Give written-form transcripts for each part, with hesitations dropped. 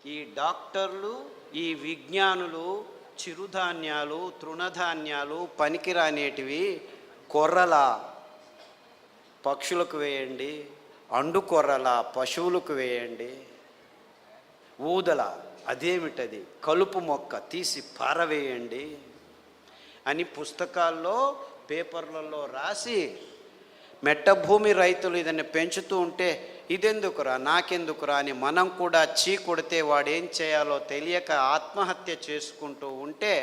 ఈ డాక్టర్లు, ఈ విజ్ఞానులు చిరుధాన్యాలు, తృణధాన్యాలు పనికిరానేటివి కొర్రల పక్షులకు వేయండి, అండు కొర్రల పశువులకు వేయండి, ఊదల అదేమిటది కలుపు మొక్క తీసి పారవేయండి అని పుస్తకాల్లో పేపర్లలో రాసి మెట్టభూమి రైతులు ఇదని పెంచుతూ ఉంటే ఇదెందుకురా నాకెందుకురా అని మనం కూడా చీ కొడితే వాడేం చేయాలో తెలియక ఆత్మహత్య చేసుకుంటూ ఉంటే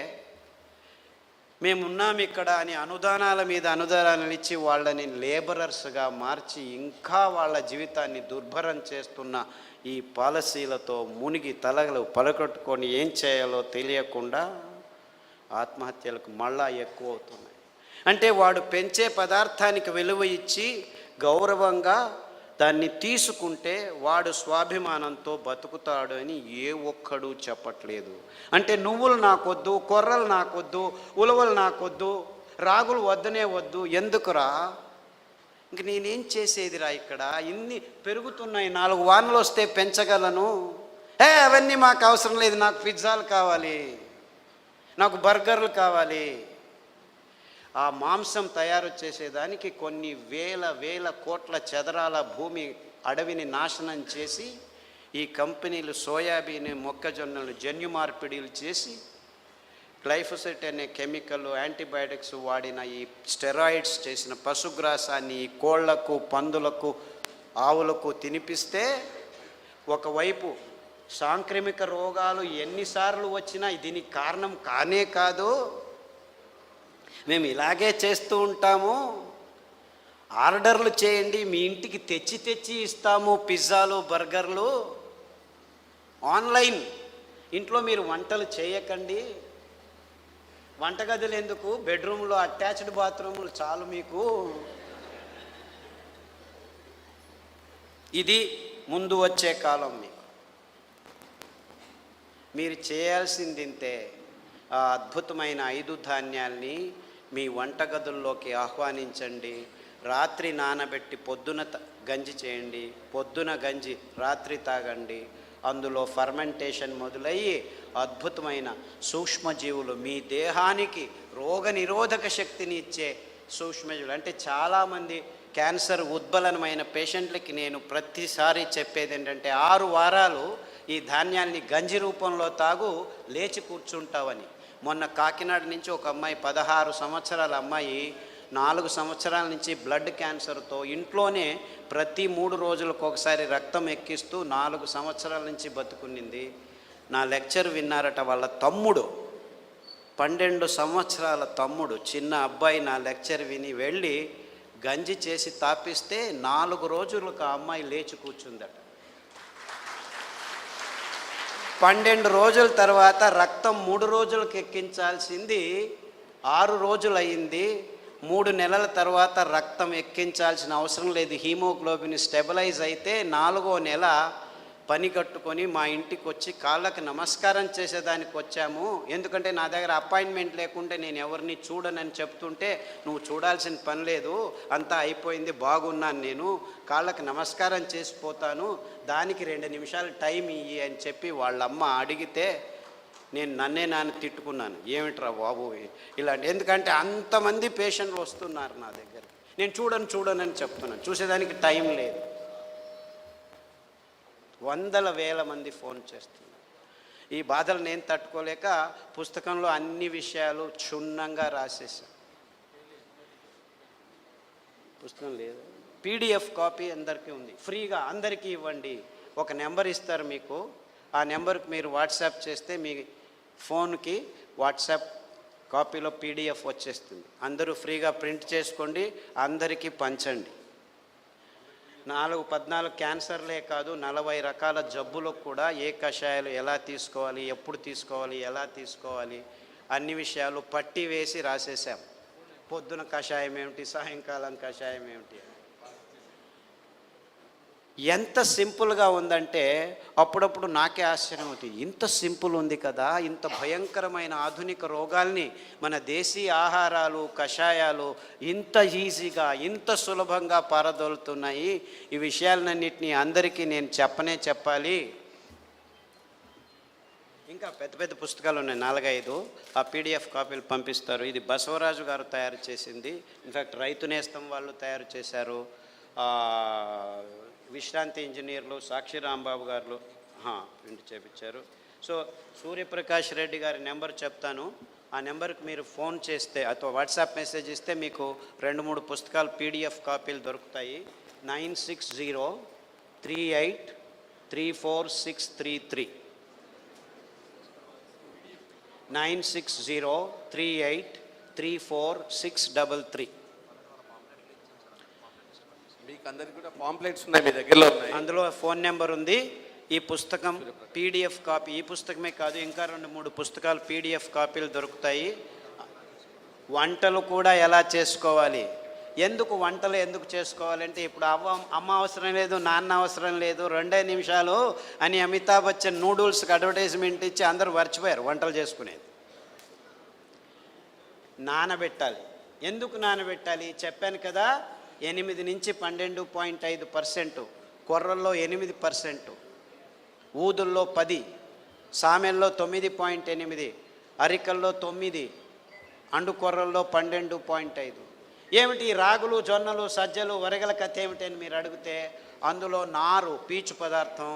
మేమున్నాం ఇక్కడ అని అనుదానాల మీద అనుదానాలు ఇచ్చి వాళ్ళని లేబరర్స్గా మార్చి ఇంకా వాళ్ళ జీవితాన్ని దుర్భరం చేస్తున్న ఈ పాలసీలతో మునిగి తలగలు పలకొట్టుకొని ఏం చేయాలో తెలియకుండా ఆత్మహత్యలకు మళ్ళా ఎక్కువ అవుతున్నాయి. అంటే వాడు పెంచే పదార్థానికి విలువ ఇచ్చి గౌరవంగా దాన్ని తీసుకుంటే వాడు స్వాభిమానంతో బతుకుతాడు అని ఏ ఒక్కడూ చెప్పట్లేదు. అంటే నువ్వులు నాకొద్దు, కొర్రలు నాకొద్దు, ఉలవలు నాకొద్దు, రాగులు వద్దనే వద్దు, ఎందుకురా ఇంక నేనేం చేసేదిరా, ఇక్కడ ఇన్ని పెరుగుతున్నాయి, 4 వానలు వస్తే పెంచగలను, అవన్నీ మాకు అవసరం లేదు, నాకు పిజ్జాలు కావాలి, నాకు బర్గర్లు కావాలి. ఆ మాంసం తయారు చేసేదానికి కొన్ని వేల కోట్ల చదరాల భూమి అడవిని నాశనం చేసి ఈ కంపెనీలు సోయాబీన్ మొక్కజొన్నలు జన్యు మార్పిడిలు చేసి గ్లైఫోసేట్ అనే కెమికల్ యాంటీబయాటిక్స్ వాడిన ఈ స్టెరాయిడ్స్ చేసిన పశుగ్రాసాన్ని ఈ కోళ్లకు, పందులకు, ఆవులకు తినిపిస్తే ఒకవైపు సాంక్రమిక రోగాలు ఎన్నిసార్లు వచ్చినా దీనికి కారణం కానే కాదు, మేము ఇలాగే చేస్తూ ఉంటాము, ఆర్డర్లు చేయండి మీ ఇంటికి తెచ్చి ఇస్తాము పిజ్జాలు, బర్గర్లు, ఆన్లైన్, ఇంట్లో మీరు వంటలు చేయకండి, వంటగదులు ఎందుకు, బెడ్రూమ్లో అటాచ్డ్ బాత్రూములు చాలు మీకు. ఇది ముందు వచ్చే కాలం. మీరు చేయాల్సింది ఇంతే, ఆ అద్భుతమైన 5 ధాన్యాల్ని మీ వంటగదుల్లోకి ఆహ్వానించండి. రాత్రి నానబెట్టి పొద్దున గంజి చేయండి, పొద్దున గంజి రాత్రి తాగండి. అందులో ఫర్మెంటేషన్ మొదలయ్యి అద్భుతమైన సూక్ష్మజీవులు, మీ దేహానికి రోగనిరోధక శక్తిని ఇచ్చే సూక్ష్మజీవులు. అంటే చాలామంది క్యాన్సర్ ఉద్బలనమైన పేషెంట్లకి నేను ప్రతిసారి చెప్పేది ఏంటంటే 6 వారాలు ఈ ధాన్యాన్ని గంజి రూపంలో తాగు, లేచి కూర్చుంటావని. మొన్న కాకినాడ నుంచి ఒక అమ్మాయి, 16 సంవత్సరాల అమ్మాయి, 4 సంవత్సరాల నుంచి బ్లడ్ క్యాన్సర్తో ఇంట్లోనే ప్రతి 3 రోజులకు ఒకసారి రక్తం ఎక్కిస్తూ 4 సంవత్సరాల నుంచి బతుకునింది. నా లెక్చర్ విన్నారట వాళ్ళ తమ్ముడు, 12 సంవత్సరాల తమ్ముడు, చిన్న అబ్బాయి నా లెక్చర్ విని వెళ్ళి గంజి చేసి తాపిస్తే 4 రోజులకు ఆ అమ్మాయి లేచి కూర్చుందట. 12 రోజుల తర్వాత రక్తం 3 రోజులకు ఎక్కించాల్సింది 6 రోజులు అయింది. 3 నెలల తర్వాత రక్తం ఎక్కించాల్సిన అవసరం లేదు, హీమోగ్లోబిన్ స్టెబిలైజ్ అయితే 4వ నెల పని కట్టుకొని మా ఇంటికి వచ్చి కాళ్ళకి నమస్కారం చేసేదానికి వచ్చాము, ఎందుకంటే నా దగ్గర అపాయింట్మెంట్ లేకుంటే నేను ఎవరిని చూడనని చెప్తుంటే నువ్వు చూడాల్సిన పని లేదు, అంతా అయిపోయింది, బాగున్నాను, నేను కాళ్ళకి నమస్కారం చేసిపోతాను, దానికి 2 నిమిషాలు టైం ఇయ్యి అని చెప్పి వాళ్ళమ్మ అడిగితే నేను నన్ను తిట్టుకున్నాను, ఏమిట్రా బాబు ఇలాంటి, ఎందుకంటే అంతమంది పేషెంట్లు వస్తున్నారు నా దగ్గర, నేను చూడనని చెప్తున్నాను, చూసేదానికి టైం లేదు. 100,000 మంది ఫోన్ చేస్తున్నారు. ఈ బాధలు నేను తట్టుకోలేక పుస్తకంలో అన్ని విషయాలు క్షుణ్ణంగా రాసేసాను. పుస్తకం లేదు, పీడిఎఫ్ కాపీ అందరికీ ఉంది, ఫ్రీగా అందరికీ ఇవ్వండి. ఒక నెంబర్ ఇస్తారు మీకు, ఆ నెంబర్కి మీరు వాట్సాప్ చేస్తే మీ ఫోన్కి వాట్సాప్ కాపీలో పీడిఎఫ్ వచ్చేస్తుంది. అందరూ ఫ్రీగా ప్రింట్ చేసుకోండి, అందరికీ పంచండి. 14 క్యాన్సర్లే కాదు, 40 రకాల జబ్బులకు కూడా ఏ కషాయాలు ఎలా తీసుకోవాలి, ఎప్పుడు తీసుకోవాలి, ఎలా తీసుకోవాలి అన్ని విషయాలు పట్టి వేసి రాసేసాం. పొద్దున కషాయం ఏమిటి, సాయంకాలం కషాయం ఏమిటి, ఎంత సింపుల్గా ఉందంటే అప్పుడప్పుడు నాకే ఆశ్చర్యం అవుతుంది, ఇంత సింపుల్ ఉంది కదా, ఇంత భయంకరమైన ఆధునిక రోగాల్ని మన దేశీ ఆహారాలు, కషాయాలు ఇంత ఈజీగా, ఇంత సులభంగా పారదోలుతున్నాయి. ఈ విషయాలన్నింటినీ అందరికీ నేను చెప్పాలి. ఇంకా పెద్ద పెద్ద పుస్తకాలు ఉన్నాయి 4-5. ఆ పీడిఎఫ్ కాపీలు పంపిస్తారు. ఇది బసవరాజు గారు తయారు చేసింది. ఇన్ఫ్యాక్ట్ రైతు నేస్తం వాళ్ళు తయారు చేశారు. విశ్రాంతి ఇంజనీర్లు సాక్షి రాంబాబు గారు ప్రింట్ చేయించారు. సో సూర్యప్రకాష్ రెడ్డి గారి నెంబర్ చెప్తాను. ఆ నెంబర్కి మీరు ఫోన్ చేస్తే అథవా వాట్సాప్ మెసేజ్ ఇస్తే మీకు 2-3 పుస్తకాలు పీడిఎఫ్ కాపీలు దొరుకుతాయి. 9603834633 9603834633. మీకు అందరికీ కూడా పాంప్లెట్స్ ఉన్నాయి, మీ దగ్గరలో ఉన్నాయి. అందులో ఫోన్ నెంబర్ ఉంది. ఈ పుస్తకం పీడిఎఫ్ కాపీ, ఈ పుస్తకమే కాదు ఇంకా 2-3 పుస్తకాలు పీడిఎఫ్ కాపీలు దొరుకుతాయి. వంటలు కూడా ఎలా చేసుకోవాలి, వంటలు ఎందుకు చేసుకోవాలంటే ఇప్పుడు అమ్మ అవసరం లేదు, నాన్న అవసరం లేదు, 2 నిమిషాలు అని అమితాబ్ బచ్చన్ నూడిల్స్కి అడ్వర్టైజ్మెంట్ ఇచ్చి అందరూ మర్చిపోయారు వంటలు చేసుకునేది. నానబెట్టాలి. ఎందుకు నానబెట్టాలి చెప్పాను కదా. 8 నుంచి 12.5%, కొర్రల్లో 8%, ఊదుల్లో 10, సామెల్లో 9.8, అరికల్లో 9, అండుకొర్రల్లో 12.5. ఏమిటి రాగులు, జొన్నలు, సజ్జలు, వరగల కథ ఏమిటి అని మీరు అడిగితే అందులో నారు, పీచు పదార్థం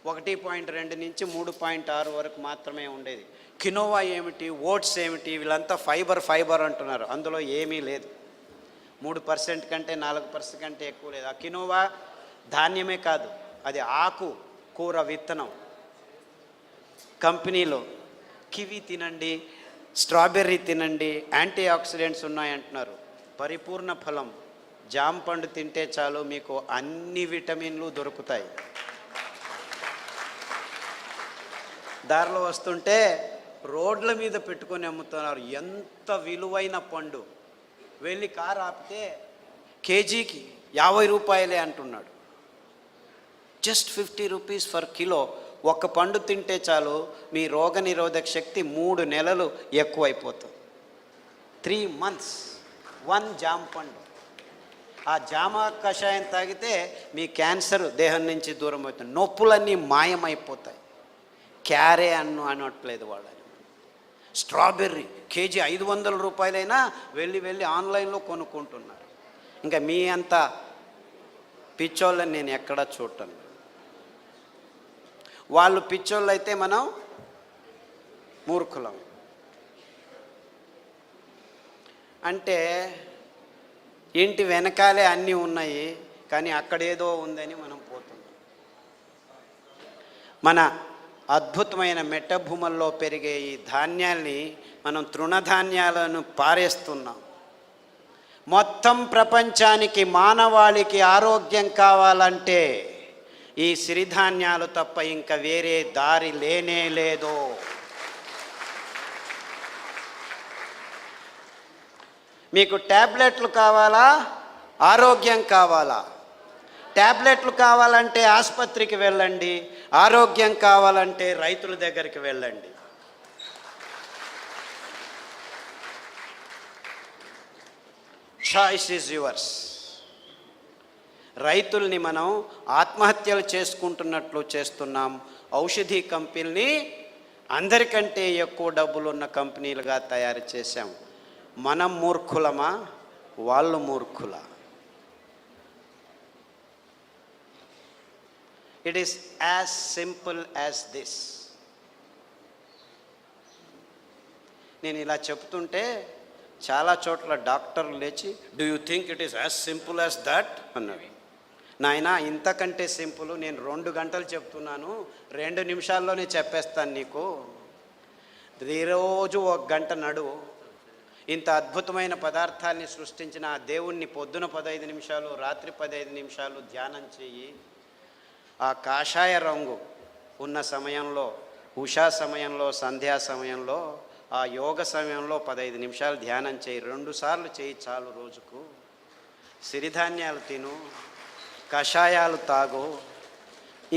1.2 నుంచి 3.6 వరకు మాత్రమే ఉండేది. కినోవా ఏమిటి, ఓట్స్ ఏమిటి, వీళ్ళంతా ఫైబర్ అంటున్నారు. అందులో ఏమీ లేదు. 3% కంటే 4% కంటే ఎక్కువ లేదు. ఆ కినోవా ధాన్యమే కాదు, అది ఆకు కూర విత్తనం. కంపెనీలో కివి తినండి, స్ట్రాబెర్రీ తినండి, యాంటీ ఆక్సిడెంట్స్ ఉన్నాయంటున్నారు. పరిపూర్ణ ఫలం. జామ పండు తింటే చాలు మీకు అన్ని విటమిన్లు దొరుకుతాయి. దారిలో వస్తుంటే రోడ్ల మీద పెట్టుకొని అమ్ముతున్నారు. ఎంత విలువైన పండు. వెళ్ళి కారు ఆపితే కేజీకి 50 రూపాయలే అంటున్నాడు. Just 50 rupees for kilo. ఒక్క పండు తింటే చాలు మీ రోగనిరోధక శక్తి 3 నెలలు ఎక్కువైపోతుంది. 3 months 1 జామ పండు. ఆ జామ కషాయం తాగితే మీ క్యాన్సర్ దేహం నుంచి దూరం అవుతుంది, నొప్పులన్నీ మాయమైపోతాయి. క్యారే అనట్లేదు వాళ్ళని. స్ట్రాబెర్రీ కేజీ 500 రూపాయలైనా వెళ్ళి ఆన్లైన్లో కొనుక్కుంటున్నారు. ఇంకా మీ అంత పిచ్చోళ్ళని నేను ఎక్కడా చూడటం. వాళ్ళు పిచ్చోళ్ళు అయితే మనం మూర్ఖులం. అంటే ఇంటి వెనకాలే అన్నీ ఉన్నాయి, కానీ అక్కడేదో ఉందని మనం పోతున్నాం. మన అద్భుతమైన మెట్టభూముల్లో పెరిగే ఈ ధాన్యాల్ని మనం తృణధాన్యాలను పారేస్తున్నాం. మొత్తం ప్రపంచానికి మానవాళికి ఆరోగ్యం కావాలంటే ఈ సిరిధాన్యాలు తప్ప ఇంకా వేరే దారి లేనే లేదు. మీకు ట్యాబ్లెట్లు కావాలా, ఆరోగ్యం కావాలా? ట్యాబ్లెట్లు కావాలంటే ఆసుపత్రికి వెళ్ళండి, ఆరోగ్యం కావాలంటే రైతుల దగ్గరికి వెళ్ళండి. Choice is yours. రైతుల్ని మనం ఆత్మహత్యలు చేసుకుంటున్నట్లు చేస్తున్నాం. ఔషధీ కంపెనీని అందరికంటే ఎక్కువ డబ్బులున్న కంపెనీలుగా తయారు చేశాం. మనం మూర్ఖులమా, వాళ్ళు మూర్ఖులా? It is as simple as this. నేను ఇలా చెప్తుంటే చాలా చోట్ల డాక్టర్లు లేచి, do you think it is as simple as that అన్నాడు. నాయనా ఇంతకంటే సింపుల్ నేను 2 గంటలు చెప్తున్నాను, 2 నిమిషాల్లోనే చెప్పేస్తాను నీకు. ఈరోజు 1 గంట నడువు. ఇంత అద్భుతమైన పదార్థాన్ని సృష్టించిన ఆ దేవుణ్ణి పొద్దున 15 నిమిషాలు, రాత్రి 15 నిమిషాలు ధ్యానం చెయ్యి. ఆ కాషాయ రంగు ఉన్న సమయంలో, ఉషా సమయంలో, సంధ్యా సమయంలో, ఆ యోగ సమయంలో 15 నిమిషాలు ధ్యానం చేయి. 2 సార్లు చేయి చాలు రోజుకు. సిరిధాన్యాలు తిను, కషాయాలు తాగు,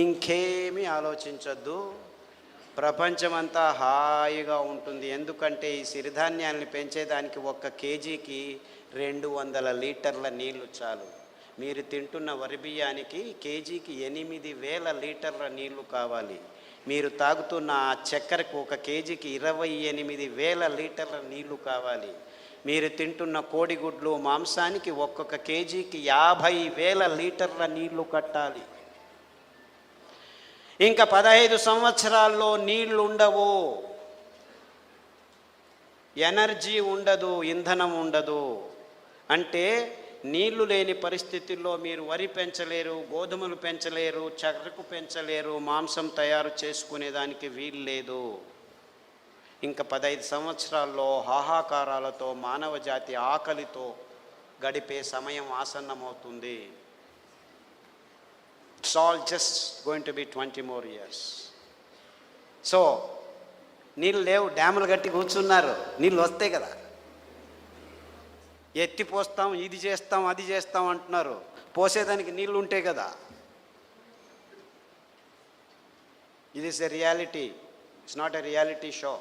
ఇంకేమీ ఆలోచించొద్దు. ప్రపంచమంతా హాయిగా ఉంటుంది. ఎందుకంటే ఈ సిరిధాన్యాలని పెంచేదానికి 1 కేజీకి 200 లీటర్ల నీళ్లు చాలు. మీరు తింటున్న వరి బియ్యానికి కేజీకి 8,000 లీటర్ల నీళ్లు కావాలి. మీరు తాగుతున్న ఆ చక్కెరకు ఒక కేజీకి 28,000 లీటర్ల నీళ్లు కావాలి. మీరు తింటున్న కోడిగుడ్లు మాంసానికి ఒక్కొక్క కేజీకి 50,000 లీటర్ల నీళ్లు కట్టాలి. ఇంకా 15 సంవత్సరాల్లో నీళ్లు ఉండవు, ఎనర్జీ ఉండదు, ఇంధనం ఉండదు. అంటే నీళ్లు లేని పరిస్థితుల్లో మీరు వరి పెంచలేరు, గోధుమలు పెంచలేరు, చెరకు పెంచలేరు, మాంసం తయారు చేసుకునేదానికి వీలు లేదు. ఇంకా 15 సంవత్సరాల్లో హాహాకారాలతో మానవ జాతి ఆకలితో గడిపే సమయం ఆసన్నమవుతుంది. It's all just going to be 20 more years. So నీళ్ళు లేవు, డ్యాములు కట్టి కూర్చున్నారు, నీళ్ళు వస్తాయి కదా, ఎత్తి పోస్తాం, ఇది చేస్తాం, అది చేస్తాం అంటున్నారు. పోసేదానికి నీళ్ళు ఉంటాయి కదా. ఇది is a reality, it's not a reality show.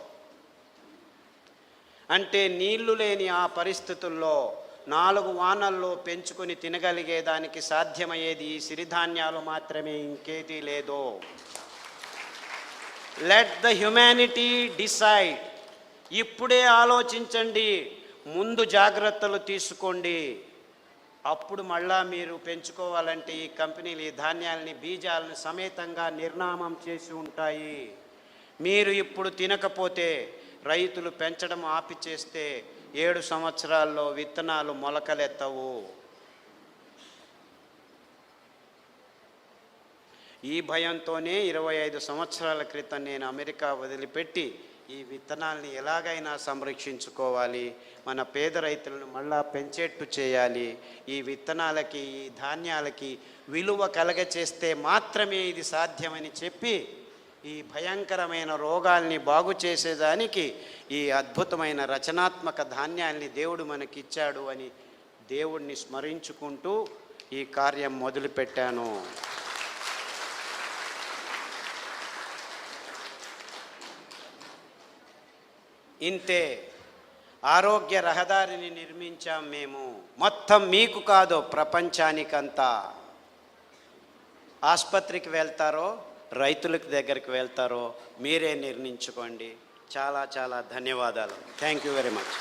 అంటే నీళ్లు లేని ఆ పరిస్థితుల్లో 4 వానల్లో పెంచుకొని తినగలిగేదానికి సాధ్యమయ్యేది ఈ సిరిధాన్యాలు మాత్రమే, ఇంకేదీ లేదు. Let the humanity decide. ఇప్పుడే ఆలోచించండి, ముందు జాగ్రత్తలు తీసుకోండి. అప్పుడు మళ్ళా మీరు పెంచుకోవాలంటే ఈ కంపెనీలు ఈ ధాన్యాలని, బీజాలను సమేతంగా నిర్నామం చేసి ఉంటాయి. మీరు ఇప్పుడు తినకపోతే, రైతులు పెంచడం ఆపి చేస్తే 7 సంవత్సరాల్లో విత్తనాలు మొలకలెత్తవు. ఈ భయంతోనే 25 సంవత్సరాల క్రితం నేను అమెరికా వదిలిపెట్టి ఈ విత్తనాలని ఎలాగైనా సంరక్షించుకోవాలి, మన పేద రైతులను మళ్ళా పెంచేట్టు చేయాలి, ఈ విత్తనాలకి, ఈ ధాన్యాలకి విలువ కలగచేస్తే మాత్రమే ఇది సాధ్యమని చెప్పి ఈ భయంకరమైన రోగాల్ని బాగు చేసేదానికి ఈ అద్భుతమైన రచనాత్మక ధాన్యాల్ని దేవుడు మనకిచ్చాడు అని దేవుడిని స్మరించుకుంటూ ఈ కార్యం మొదలుపెట్టాను. ఇంతే ఆరోగ్య రహదారిని నిర్మించాం మేము. మొత్తం మీకు కాదు, ప్రపంచానికంతా. ఆసుపత్రికి వెళ్తారో, రైతులకు దగ్గరికి వెళ్తారో మీరే నిర్ణయించుకోండి. చాలా చాలా ధన్యవాదాలు. Thank you very much.